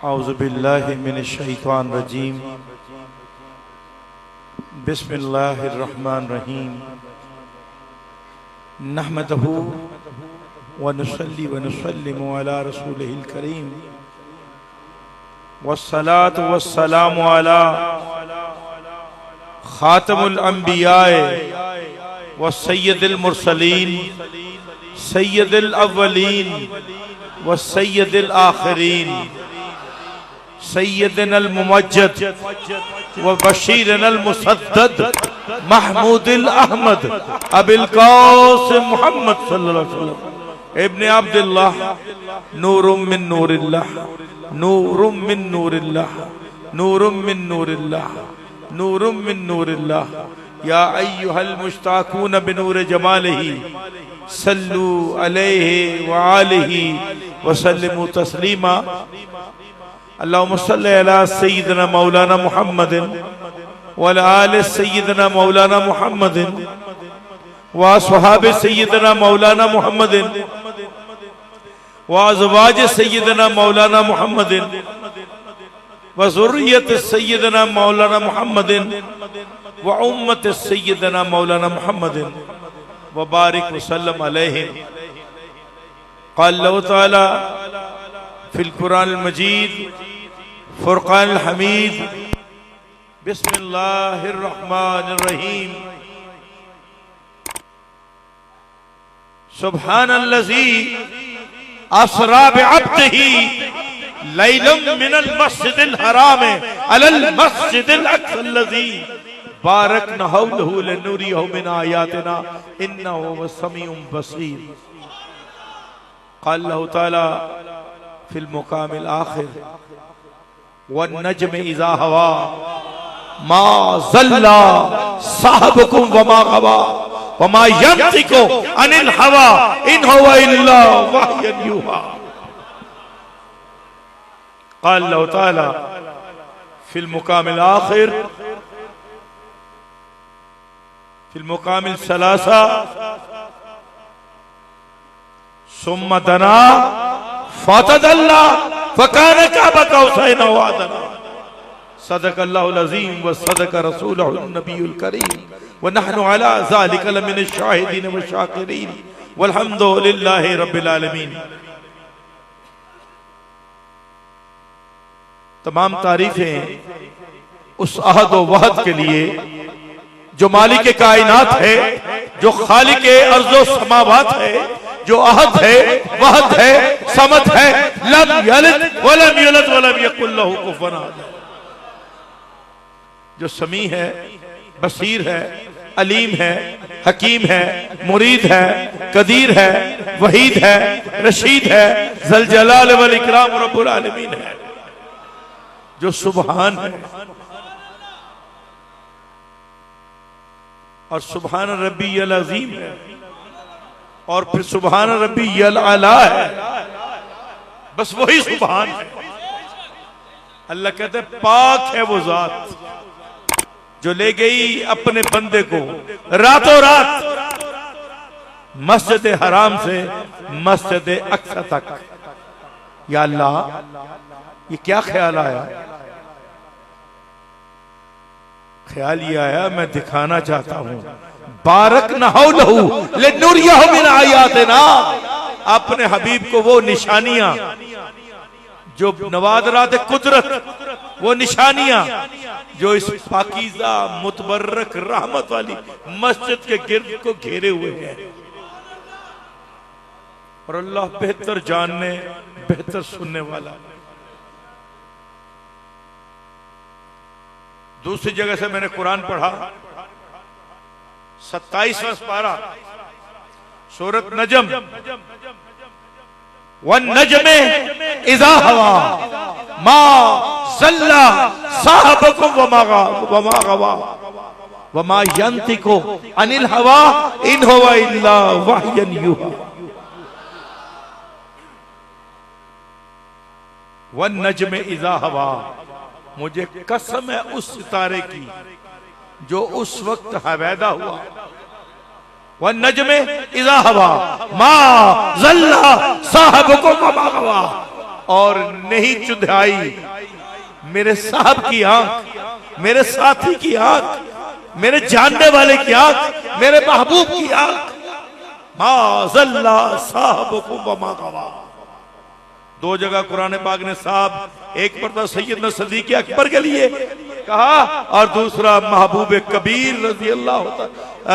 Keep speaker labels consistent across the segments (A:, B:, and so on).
A: औज़ु बिल्लाहि मिनश शैतानिर रजीम। बिस्मिल्लाहिर रहमानिर रहीम। नहमदहु व नुसल्ली व नुसल्लिमु अला रसूलिहिल करीम वस्सलातु वस्सलामु अला खातमुल अंबियाए व सय्यदिल मुरसलीन सय्यदिल अव्वलीन व सय्यदिल आखिरीन सय्यदनल मुमज्जद व बशीरनल मुसद्दद महमूदिल अहमद अबिल कासिम मुहम्मद सल्लल्लाहु अलैहि वसल्लम इब्ने अब्दुल्लाह नूरुम मिन नूरिल्लाह नूरुम मिन नूरिल्लाह नूरुम मिन नूरिल्लाह नूरुम मिन नूरिल्लाह या अय्युहल मुश्ताकून बिनूर जमालिही सल्लू अलैहि व आलिही व सल्लिमू तस्लीमा। अल्लाहुम्मा सल्लि अला सय्यिदना मौलाना मुहम्मदिन व अला आलि सय्यिदना मौलाना मुहम्मदिन व अस्हाबि सय्यिदना मौलाना मुहम्मदिन व अज़वाज सय्यिदना मौलाना मुहम्मदिन व ज़ुर्रियत सय्यिदना मौलाना मुहम्मदिन व उम्मत सय्यिदना मौलाना मुहम्मदिन व बारिक व सल्लम अलैहिम। क़ाल अल्लाहु तआला फिल कुरानिल मजीद फुरक़ानिल हमीद बिस्मिल्लाहिर रहमानिर रहीम। सुब्हानल्लज़ी अस्रा बिअब्दिही लैलन मिनल मस्जिदिल हराम अलल मस्जिदिल अक़्सल्लज़ी बारकना हौलहु लिनुरियहु मिन आयातिना इन्नहु हुवस्समीउल बसीर। क़ाल अल्लाहु तआला फिल मुक़ामिल आखिर वन नज्म इज़ा हवा मा ज़ल्ला साहिबुकुम व मा गवा व मा यंतिकु अनिल हवा इन हुवा इल्ला वह्युन युहा। क़ाल अल्लाहु तआला फिल मुक़ामिल आखिर फिल मुक़ामिल सलासा सुम्मा दना फ़तदल्ला फ़कान काब कौसैन औ अदना। सदक़ल्लाहुल अज़ीम व सदक़ रसूलुहुन नबियुल करीम व नहनु अला ज़ालिका लमिनश शाहिदीन व शाकिरीन वल्हम्दुलिल्लाहि रब्बिल आलमीन। तमाम तारीफें उस अहद व वहद के लिए जो मालिक कायनात है, जो खालिक अर्ज़ व समावात है, जो अहद है, वहद है, समद है, लम यलिद वलम यूलद वलम यकुल लहू कुफुवन अहद, जो समी है, बसीर है, अलीम है, हकीम है, मुरीद है, कदीर है, वहीद है, रशीद है, ज़ल जलाल वल इकराम रब्बुल आलमीन है, जो सुबहान है और सुबहान रब्बियल अज़ीम है और फिर सुबहान रब्बियल आला है। बस वही सुबहान है। अल्लाह कहते पाक है वो जात जो ले गई अपने बंदे को रातों रात मस्जिद हराम से मस्जिद अक्सा तक। या अल्लाह, ये क्या ख्याल आया? ख्याल ये आया, मैं दिखाना चाहता हूं बारकना हौलहु लिनुरियहु मिन आयातिना, अपने हबीब को वो निशानियां जो नवादरात कुदरत, वो निशानियां जो इस पाकीज़ा मुतबर्रक रहमत वाली मस्जिद के गिर्द को घेरे हुए हैं। और अल्लाह बेहतर जानने बेहतर सुनने वाला। दूसरी जगह से मैंने कुरान पढ़ा, 27वां पारा सूरत नजम, वन नजमे इज़ा हवा मा ज़ल्ला साहिबुकुम व मा गवा व मा यंतिकु अनिल हवा इन हुवा इल्ला वह्युन युहा। वन नजमे इज़ा हवा, मुझे कसम है उस सितारे की जो उस वक्त हवैदा हुआ। वन नजमे इज़ा हवा मा ज़ल्ला साहिबुकुम व मा गवा, और नहीं चुंधाई मेरे साहब की आंख, मेरे साथी की आंख, मेरे जानने वाले की आंख, मेरे महबूब की आंख। माज़ल्ला साहबकुम वमा गवा। दो जगह कुरान पाक ने साहब, एक पर तो सैयदना सिद्दीक़ अकबर के लिए कहा और दूसरा महबूब कबीर रज़ी अल्लाह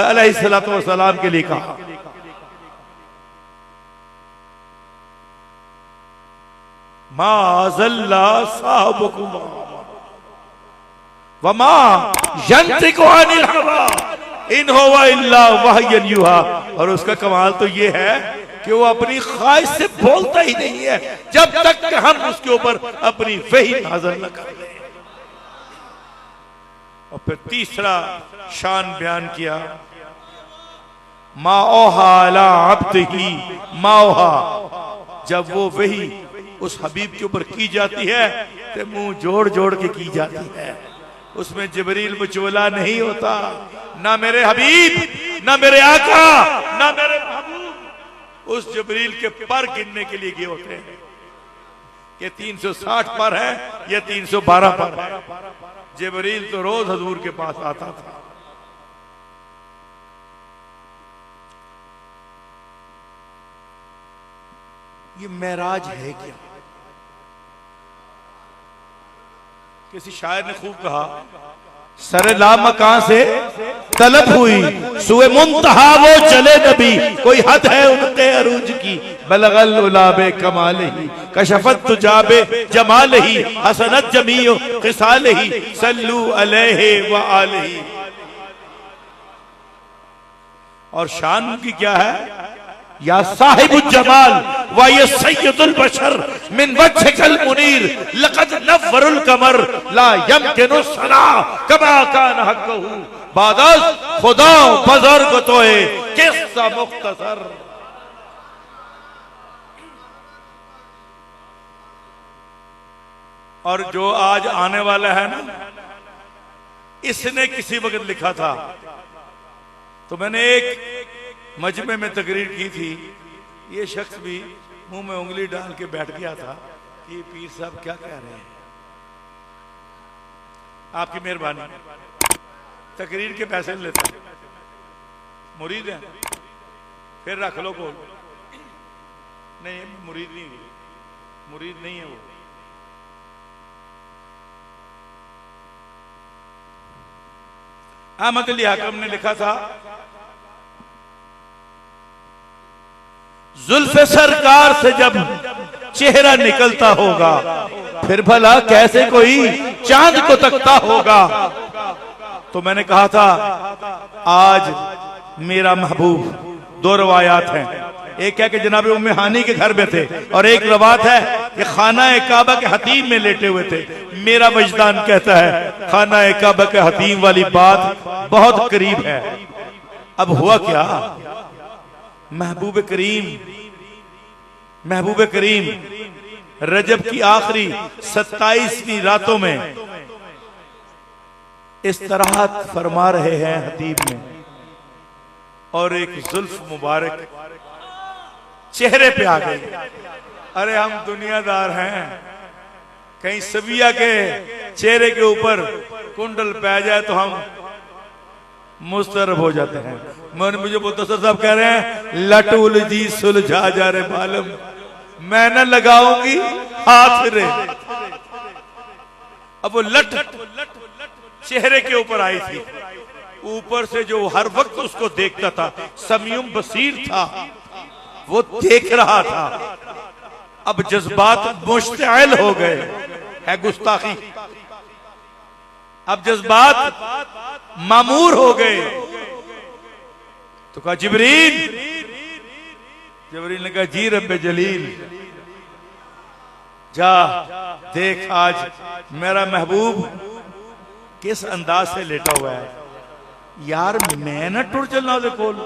A: अलैहिस्सलातु वस्सलाम के लिए कहा। माज़ल्ला साहबकुम वमा यंतिकु अनिल हवा इन हुवा इल्ला वहयन युहा। और उसका कमाल तो ये है कि वो अपनी ख्वाहिश से बोलता ही नहीं है जब तक कि हम उसके ऊपर अपनी वही नाज़िल न कर लें। और फिर तीसरा शान बयान किया, माओहा अला अब्दिही माओहा। जब वो वही उस हबीब के ऊपर की जाती है तो मुंह जोड़ जोड़ के की जाती है, उसमें जिब्रील मुचवला नहीं होता। ना मेरे हबीब, ना मेरे आका, ना मेरे महबूब उस जिब्रील के पर गिनने के लिए गए होते हैं कि 360 पर है या 312 पर है। जिब्रील तो रोज हजूर के पास आता था। ये मेराज है क्या? किसी शायर ने खूब कहा, सरे लामकां से तलब हुई सुए मुंतहा वो चले नबी, कोई हद है उनके अरूज की, बलगल उलाबे कमाल ही कशफत तुजाबे जमाल ही हसनत जमीओ क़िसाल ही सल्लू अलैहि व आलिही। और शान की क्या है, या साहिबुल जमाल व ये सैयदुल बशर मिन वजहिकल मुनीर लक़द नव्वरुल कमर ला यमकिनु सना कमा कान हक़्क़ुहु बादस खुदा बुज़ुर्ग तोए किस्सा मुख्तसर। और जो आज आने वाला है ना, इसने किसी वक्त लिखा था। तो मैंने एक मजमे में तकरीर की थी, ये शख्स भी मुंह में उंगली डाल के बैठ गया था कि पीर साहब क्या कह रहे हैं। आपकी मेहरबानी, तकरीर के पैसे नहीं लेते, मुरीद है फिर रख लो बोल। नहीं मुरीद नहीं, मुरीद नहीं है वो। अहमद अली हाकिम ने लिखा था, जुल्फ़े सरकार से जब चेहरा निकलता होगा फिर भला कैसे कोई चांद को तकता होगा। तो मैंने कहा था आज मेरा महबूब, दो रवायात हैं, एक है कि जनाब उम्मे हानी के घर में थे और एक रवायत है कि खाना काबा के हतीम में लेटे हुए थे। मेरा वजदान कहता है खाना काबा के हतीम वाली बात बहुत करीब है। अब हुआ क्या, महबूब करीम रजब की आखिरी 27वीं रातों में इस्तराहत फरमा रहे हैं हतीम में, और एक जुल्फ मुबारक चेहरे पे आ गई। अरे हम दुनियादार हैं, कहीं सबिया के चेहरे के ऊपर कुंडल पै जाए तो हम मुस्तरब हो जाते हैं। मुझे मुदस्सिर साहब कह रहे हैं लटुल जी सुलझा जा रे मालूम, मैं न लगाऊंगी हाथ रे। अब वो लट चेहरे के ऊपर आई थी, ऊपर से जो हर वक्त उसको देखता था, समीउम बसीर था, वो देख रहा था। अब जज्बात मुश्तइल हो गए, है गुस्ताखी। अब जज्बात मामूर हो गए। तो कहा जिब्रील, जिब्रील ने कहा जी रब्बे जलील, जा देख आज मेरा महबूब किस अंदाज से लेटा हुआ है। यार मैं ना टुर चलना दे कोल,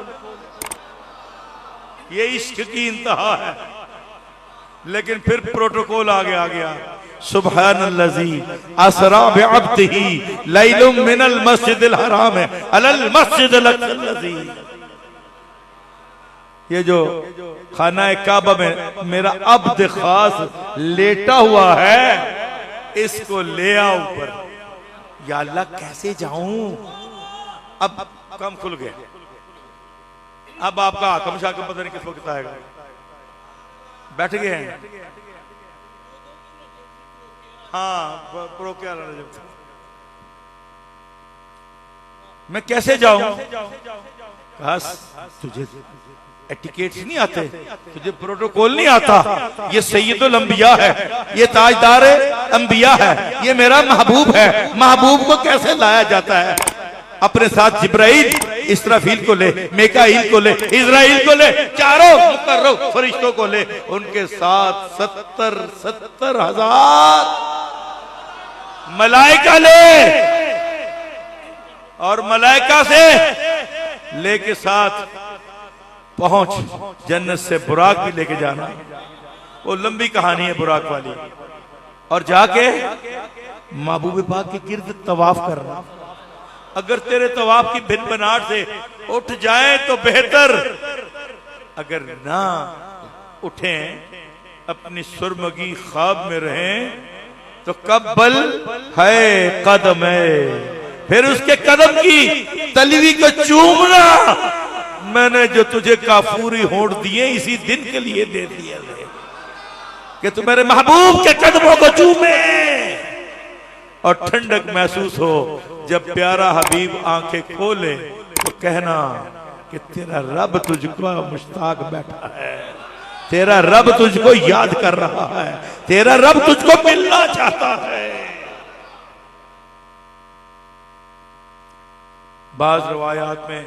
A: ये इश्क की इंतहा है। लेकिन फिर प्रोटोकॉल आ गया सुब्हानल्लज़ी असरा बिअब्दिही लैलुम मिनल मस्जिदिल हराम अलल मस्जिदिल अक़्सा। ये जो खाना काबा में मेरा अब्द खास लेटा हुआ है, इसको ले आओ ऊपर। या अल्लाह कैसे जाऊं? अब कम खुल गया। अब आपका आकम शाकम पता नहीं किस वक्त आएगा। बैठ गए हैं। हाँ प्रो क्या जब मैं कैसे जाऊं? कहा तुझे एटिकेट्स नहीं आते, तुझे प्रोटोकॉल नहीं आता। ये सैयदुल अंबिया है, ये ताजदार अंबिया है, ये मेरा महबूब है। महबूब को कैसे लाया जाता है? अपने साथ जिब्राइल, इसराफील को ले, मेकाइल को ले, इजराइल को ले, चारों मुकर्रब फरिश्तों को ले, उनके साथ 70 हजार मलाइका ले, और मलाइका से लेके साथ पहुंच जन्नत से बुराक भी लेके जाना। वो लंबी कहानी है बुराक वाली। और जाके महबूब पाक के गिर्द तवाफ करना। अगर तेरे तवाफ की भिन बनाट से उठ जाए तो बेहतर, अगर ना उठे, अपनी सुरमगी ख्वाब में रहें, तो कब्बल है कदम है, फिर उसके कदम की तलवी को चूमना। मैंने जो तुझे काफूरी होंठ दिए इसी दिन के लिए दे दिए कि तू मेरे महबूब के कदमों को चूमे और ठंडक महसूस हो। जब प्यारा हबीब आंखें खोले तो कहना कि तेरा रब तुझको मुश्ताक बैठा है, तेरा रब तुझको याद कर रहा है, तेरा रब तुझको मिलना चाहता है। बाज रवायात में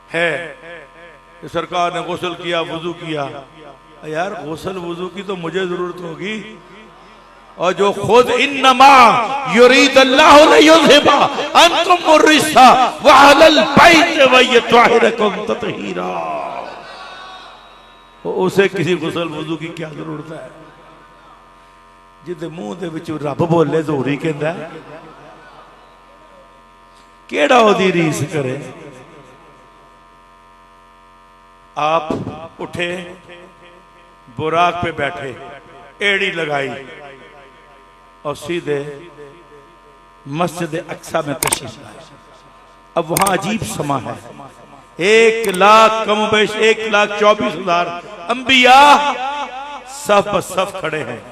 A: है कि सरकार ने गुस्ल किया, वुजू किया। यार गुस्ल वुजू की तो मुझे जरूरत होगी, और जो खुद इन्नमा युरीदुल्लाहु लियुज़हिबा अन्कुम अर्रिसा व अहलल बैत व यतहिरकुम तत्हीरा, उसे किसी गुस्ल वुजू की क्या जरूरत है? जिदे मुंह दे विच रब बोले तो होरी कहंदा केड़ा ओदी रीस करे। आप उठे, बुराक पे बैठे, एड़ी लगाई और सीधे मस्जिद अक्सा में तशरीफ लाए। अब वहां अजीब समा है। 1 लाख कम बेश 1,24,000 अंबिया सफ सफ खड़े हैं।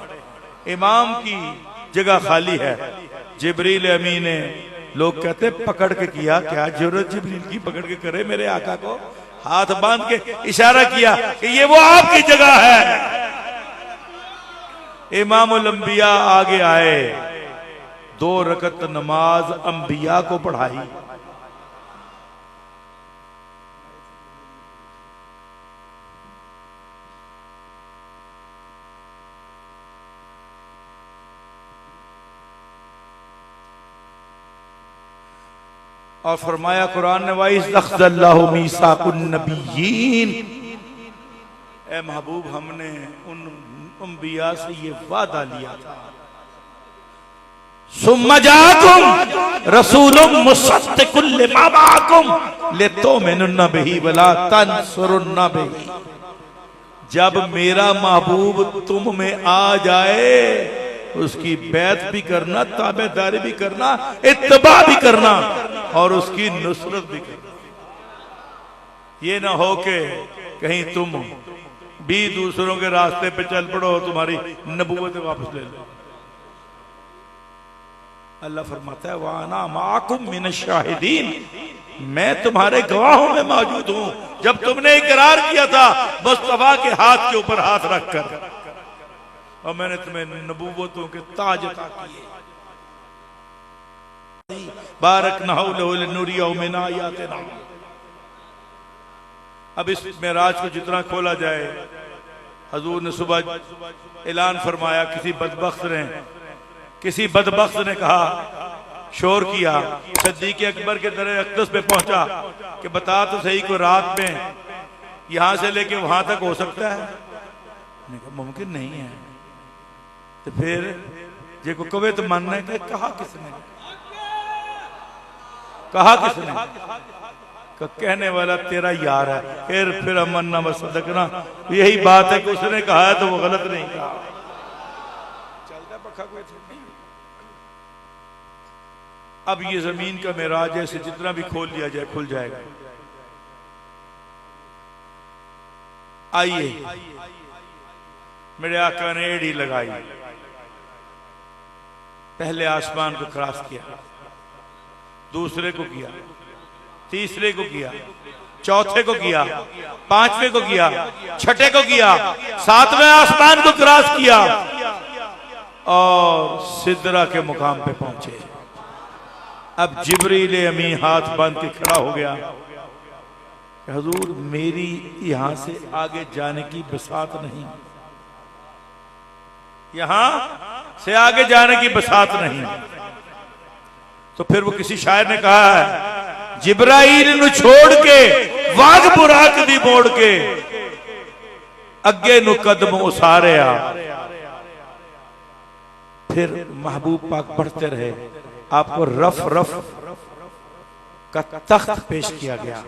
A: इमाम की जगह खाली है। जिब्रील अमीन ने, लोग कहते पकड़ के किया, क्या जरूरत जिब्रील की पकड़ के करे? मेरे आका को हाथ बांध के इशारा किया कि ये वो आपकी जगह है। इमामुल अंबिया आगे आए, 2 रकत नमाज अंबिया को पढ़ाई। और फरमाया कुरान ने, वाइज़ अख़ज़ल्लाहु मीसाकुन नबिय्यीन, ए महबूब हमने उन अंबिया से ये वादा लिया था। सुम्मा जाकुम रसूलुम मुसद्दिकुल लिमा माअकुम लितुमिनुन्ना बिही वला तंसुरुन्ना बिही। जब मेरा महबूब तुम में आ जाए, उसकी बैत भी करना, ताबेदारी भी करना, इत्तबा भी करना और उसकी नुसरत भी करना। ये ना हो के कहीं तुम भी दूसरों के रास्ते पे चल पड़ो, तुम्हारी नबूवत वापस ले लो। अल्लाह फरमाता है, वाना माकुम मिनश शाहिदीन, मैं तुम्हारे गवाहों में मौजूद हूं। जब तुमने इकरार किया था मुस्तफा के हाथ के ऊपर हाथ रखकर, और मैंने तुम्हें नबूवतों के ताज अता किए। बारक नहू लिनुरियहु मिन आयातिना। अब इस मेराज को जितना खोला जाए, हजूर ने सुबह ऐलान फरमाया, किसी बदबख्त ने कहा, शोर किया, सिद्दीक़ अकबर के दर अक़दस पे पहुंचा कि बता तो सही, को रात में यहां से लेके वहां तक हो सकता है? मैंने कहा मुमकिन नहीं है। तो फिर जे को कवे तो मानना है। कहा किसने? कहने वाला तेरा यार है, फिर अमन्ना व सदकना, यही बात है कि उसने कहा है तो वो गलत नहीं कहा। चलता पक्का कोई नहीं। अब ये जमीन का मेराज है, इसे जितना भी खोल लिया जाए खुल जाएगा। आइए, मेरे आका ने एड़ी लगाई, पहले आसमान को क्रॉस किया, दूसरे को किया, तीसरे को किया, चौथे को किया, पांचवें को किया, छठे को किया, सातवें आसमान को क्रॉस किया और सिदरा के मुकाम पे पहुंचे। अब जिब्रील अमी हाथ बांध के खड़ा हो गया, हुजूर मेरी यहां से आगे जाने की बसात नहीं, यहां से आगे जाने की बसात नहीं। तो फिर वो किसी शायर ने कहा है, जिब्राइल नु छोड़ के वाग बुराक दी मोड़ के अगे नु कदम उसारे आ। फिर महबूब पाक बढ़ते रहे, आपको रफ रफ का तख्त पेश किया गया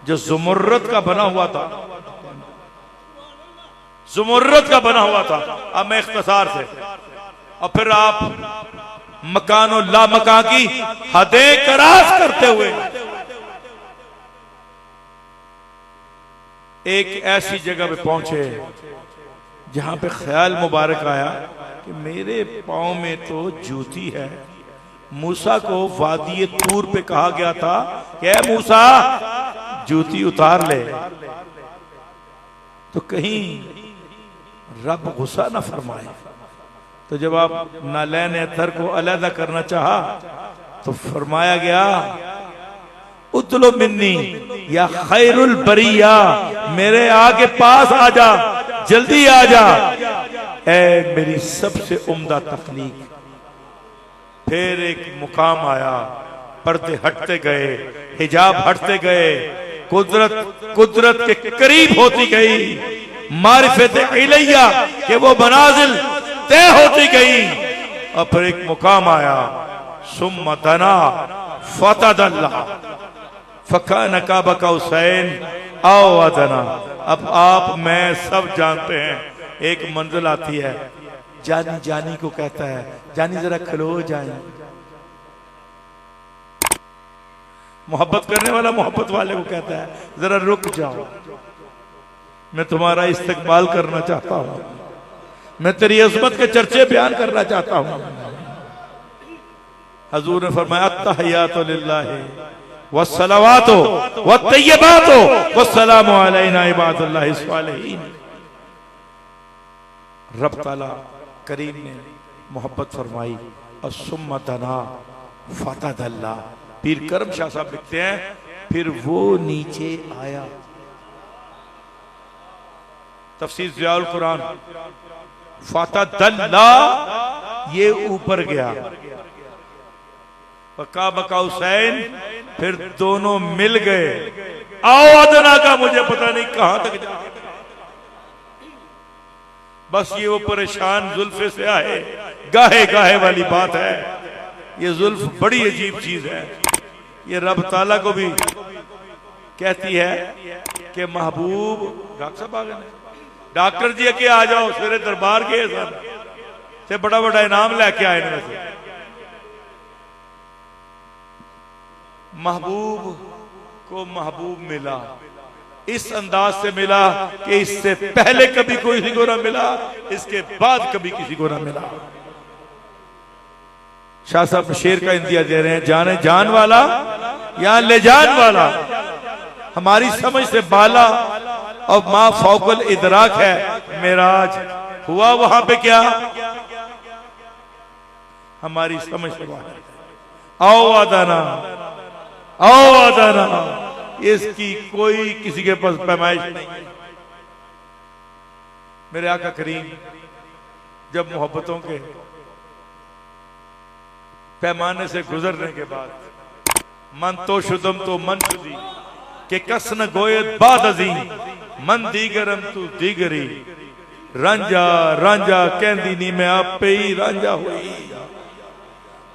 A: जो जुमर्रत का बना हुआ था, जुमर्रत का बना हुआ था। अब मैं इख्तिसार से, और फिर आप मकानो ला मकान की हदें क्रॉस करते हुए एक ऐसी जगह पे पहुंचे जहां पे ख्याल मुबारक आया कि मेरे पांव में तो जूती है। मूसा को वादी तूर पे कहा गया था कि मूसा जूती उतार ले, तो कहीं रब गुस्सा न फरमाए। तो जब आप नालैन अतर को अलहदा करना चाहा तो फरमाया गया, उतलो मिन्नी या खैरुल बरिया, मेरे आगे पास आ जा, जल्दी आ जा, ए मेरी सबसे उम्दा तख्लीक। फिर एक मुकाम आया, पर्दे हटते गए, हिजाब हटते गए, कुदरत के करीब होती गई, मारिफत इलैया के वो मनाजिल तय होती गई। और फिर एक मुकाम आया, सुम्मा दना फतदल्ला फकान काबा का हुसैन आओ अदना। अब आप मैं सब जानते हैं, एक मंजिल आती है, जानी जानी को कहता है, जानी जरा खलो जाए। मोहब्बत करने वाला मोहब्बत वाले को कहता है, जरा रुक जाओ, मैं तुम्हारा इस्तकबाल करना चाहता हूं, मैं तेरी अज़मत के चर्चे बयान करना चाहता हूं। हजूर ने फरमाया, अत्तहियातु लिल्लाहि वस्सलावातु वत्तय्यिबातु वस्सलामु अलैना इबादुल्लाहि स्वालिहीन। रब ताला करीम ने मोहब्बत फरमाई और सुम्मा दना फतदल्ला। पीर करम शाह साहब लिखते हैं, फिर वो नीचे आया। तफसीर ज़ियाउल कुरान, फतदल्ला ये ऊपर गया, काबा हुसैन, फिर दोनों मिल गए। आओ अदना का मुझे पता नहीं कहां तक जा, बस ये वो परेशान जुल्फे से आए, गाहे गाहे वाली बात है। ये जुल्फ बड़ी अजीब चीज है, ये रब ताला को भी कहती है कि महबूब। डॉक्टर साहब आ गए, डॉक्टर जी के आ जाओ, सवेरे दरबार गए सर से बड़ा बड़ा इनाम लेके आए में से। महबूब को महबूब मिला, इस अंदाज से मिला कि इससे पहले कभी कोई किसी को ना मिला, इसके बाद कभी किसी को ना मिला। शाह साहब शेर का इंदिया दे रहे हैं, जाने जान वाला या ले जान वाला, हमारी समझ से बाला और मां फौकल इदराक है। मेराज हुआ वहां पे क्या, हमारी समझ से बाहर। आओ अदाना, आओ अदाना, इसकी कोई किसी के पास पैमाइश नहीं। मेरे आका करीम जब मोहब्बतों के पैमाने से गुजरने के बाद, मन तो शुदम तो मन शुदी के कसन गोयत बाद अजी, मन दीगरम तू दीगरी, रांझा रांझा कहती नी मैं आप पे ही रांझा हुई।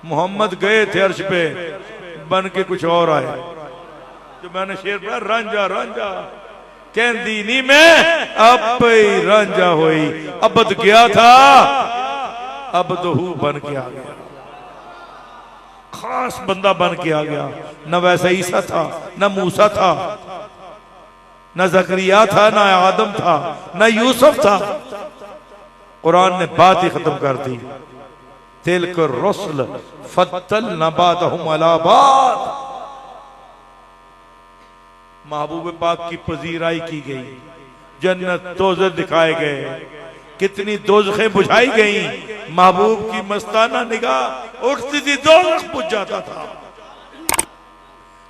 A: मोहम्मद गए थे अर्श पे, बन के कुछ और आए। जो मैंने शेर पढ़ा, रांझा रांझा कहती नहीं मैं अब ही रांझा हुई, अबद गया था अब तो हूं बन के आ गया, खास बंदा बन के आ गया। न वैसा ईसा था, न मूसा था, न जकरिया था, न आदम था, न यूसुफ था। कुरान ने बात ही खत्म कर दी। तिलक रुसल फद्दलना बादहुम अला बाद। महबूब पाक की पजीराई की गई, जन्नत दोज़ख दिखाए गए, कितनी दोज़खें बुझाई गई। महबूब की मस्ताना निगाह उठती थी, दोज़ख बुझ जाता था।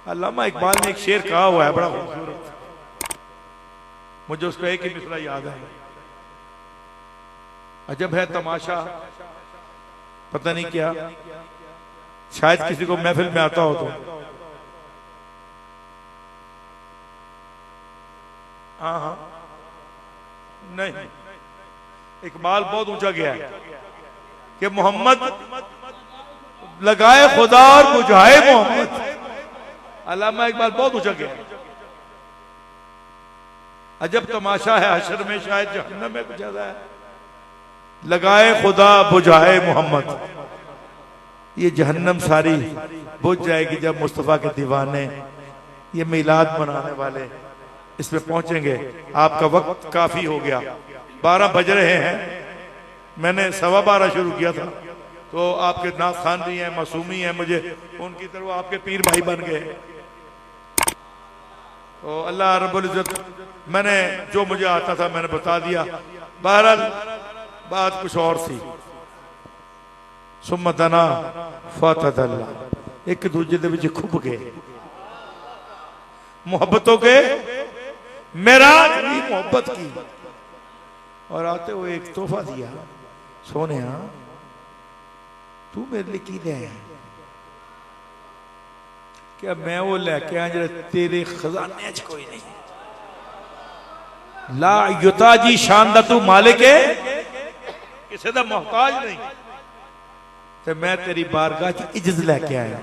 A: अल्लामा इकबाल ने एक शेर कहा हुआ है बड़ा खूबसूरत, मुझे उसका एक ही मिसरा याद है। अजब है तमाशा, पता नहीं क्या, शायद किसी को महफिल में आता हो तो। हाँ, नहीं, इकबाल बहुत ऊंचा गया है कि मोहम्मद लगाए खुदा और बुझाए मोहम्मद। अल्लामा इकबाल बहुत ऊंचा गया है। अजब तमाशा है, हशर में शायद जहन्नम में कुछ ज्यादा है। लगाए खुदा बुझाए मोहम्मद, ये जहन्नम सारी बुझ जाएगी जब मुस्तफा के दीवाने, ये मिलाद मनाने वाले इस पे पहुंचेंगे। आपका वक्त काफी हो गया, 12 बज रहे हैं। मैंने 12:15 शुरू किया था, तो आपके नाथ खान भी हैं, मासूमी हैं, मुझे उनकी तरफ आपके पीर भाई बन गए। तो अल्लाह रब्बुल इज्जत, मैंने जो मुझे आता था मैंने बता दिया। बहरहाल बात कुछ और थी। सुम्मतना फतदल्ला, एक दूजे दे विच खुप गए, मोहब्बतों के मेराज हुई मोहब्बत की। और आते हुए एक तोहफा दिया, सोने तू मेरे लिए की ले आया? क्या मैं वो लेके आया जो तेरे खजाने च कोई नहीं? ला युताजी शानदा तू मालिक है, किसी दा मोहताज नहीं, तो मैं तेरी बारगाह च इज्जत लेके आया।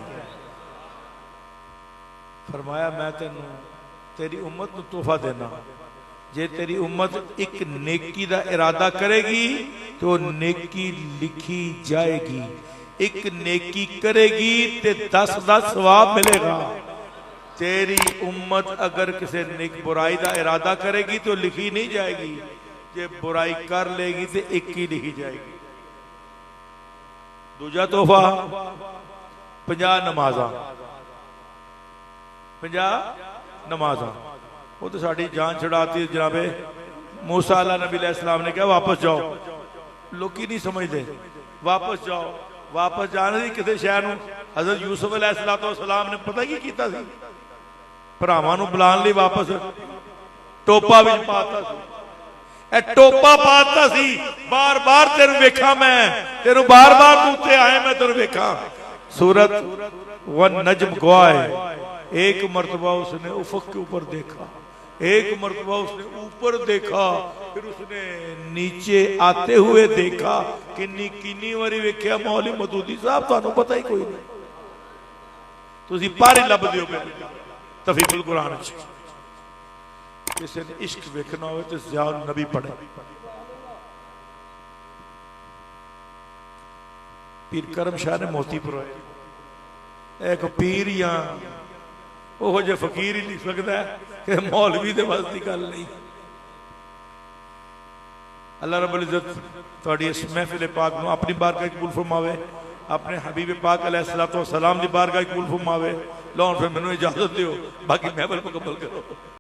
A: फरमाया मैं तेनू तेरी उम्मत को तोहफा देना, जे तेरी उम्मत एक नेकी का इरादा करेगी तो नेकी लिखी जाएगी, एक नेकी करेगी ते 10 सवाब मिलेगा। तेरी उम्मत अगर किसी नेक बुराई का इरादा करेगी तो लिखी नहीं जाएगी, जे बुराई कर लेगी तो एक ही लिखी जाएगी। दूजा तोहफा 50 नमाजा, 50 नमाजा, वो तो साड़ी जान छुड़ाती। जनाबे मूसा नबी अलैहिस्सलाम ने कहा वापस जाओ, लोग नहीं समझते, वापस जाओ। वापस जाने की किसी शहर हजरत यूसुफ अलैहिस्सलाम ने पता की किया, भरावां नूं बुलाने लई वापस टोपा भी पाता सी, टोपा पाता सी, बार बार तेनू वेखा, मैं तेनू बार बार तू उत्ते आए, मैं तेनू वेखा। सूरत वन नजम गवाए, एक मर्तबा उसने उफक के ऊपर देखा, एक मर्तबा उसने ऊपर देखा, फिर उसने नीचे आते हुए देखा। किन्नी वारी वेख्या मौलवी मदूदी साहब, तुहानू पता ही कोई नहीं, तुसीं पारे लभदे हो तफीकुल कुरान च। किसी ने इश्क वेखना हो तो ज़ियाउल नबी पढ़े। पीर करम शाह ने मोतीपुर एक पीर या वो जो फकीर ही लिख सकता है कि मौलवी दे बस की गल नहीं। अल्लाह रब्बुल इज्जत तुहाडी इस महफिल पाक नूं अपनी बारगाह कबूल फरमावे, अपने हबीब पाक अलैहिस्सलातु वस्सलाम दी बारगाह कबूल फरमावे। लौन फिर मैनूं इजाजत दिओ, बाकी महफिल मुकम्मल करो।